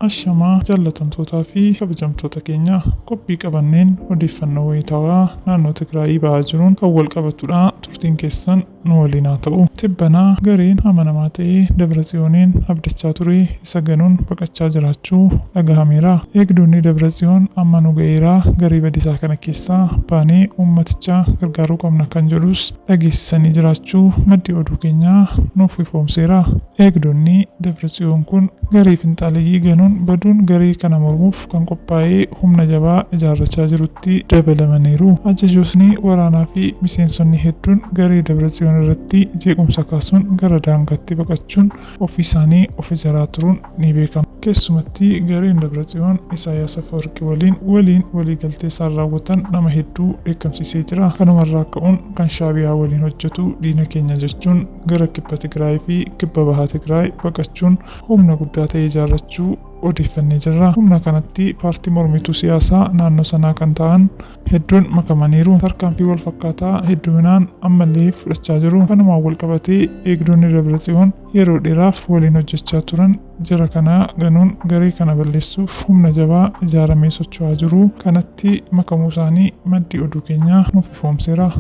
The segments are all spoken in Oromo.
Ashamaa jaallatamtootaa fi kabajamtoota keenya qophii qabanneen odeeffannoo wayitaawaa naannoo Tigraayii ba'aa jiruun kan wal qabatudha. Turtiin keessan nu waliin haa ta'u. Tibbanaa gareen amanamaa ta'ee Dabratsiyooniin abdachaa ture isa ganuun baqachaa jiraachuu dhagahameera. Eegdonni Dabratsiyoon amma nu ga'eeraa garee badisaa kana keessaa baanee uummaticha gargaaruu qabna kan jedhus dhageessisanii jiraachuu maddi oduu keenyaa nuuf ifoomseera. Eegdonni Dabratsiyoon kun garee finxaaleeyyii ganuun baduun garee kana mormuuf kan qophaa'ee humna jabaa ijaarrachaa jirutti dabalamaniiru. Ajajootni waraanaa fi miseensonni hedduun garee Dabratsiyoon irratti jeequmsa kaasuun gara daangaatti baqachuun ofii isaanii of ijaaraa turuun ni beekama. Keessumatti gareen Dabratsiyoon Isaayyaas Afwerqii waliin waliigaltee isaan raawwatan nama hedduu dheekkamsiisee jira. Kanumarraa ka'uun kan Shaabiyaa waliin hojjetu diina keenya jechuun gara kibba Tigraay fi kibba bahaa Tigraay baqachuun humna guddaa ta'e ijaarrachuu odeeffannee jirra. Humna kanatti paartii mormituu siyaasaa naannoo sanaa kan ta'an hedduun makamaniiru. Tarkaanfii wal fakkaataa hedduminaan ammallee fudhachaa jiru. Kanumaan wal qabatee eegdonni Dabratsiyoon yeroo dheeraaf waliin hojjechaa turan jara kana ganuun garee kana balleessuuf humna jabaa ijaaramee socho'aa jiru. Kanatti makamuu isaanii maddi oduu keenyaa nuuf ifoomseera.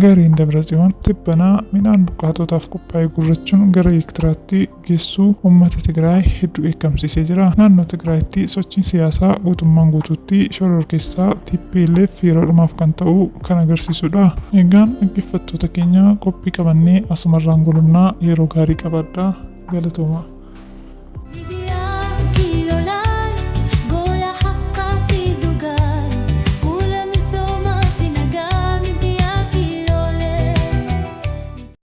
Gareen Dabratsiyoon tibbanaa midhaan buqqaatotaaf qophaa'ee gurrachuun gara Eertiraatti geessuu uummata Tigraay hedduu dheekkamsiisee jira. Naannoo Tigraayitti sochiin siyaasaa guutummaan guutuutti shororkeessaa TPLF yeroo dhumaaf kan ta'u kan agarsiisudha. Egaan dhaggeeffattoota keenya qophii qabannee asumarraan goolabnaa yeroo gaarii qabaadhaa. Galatooma.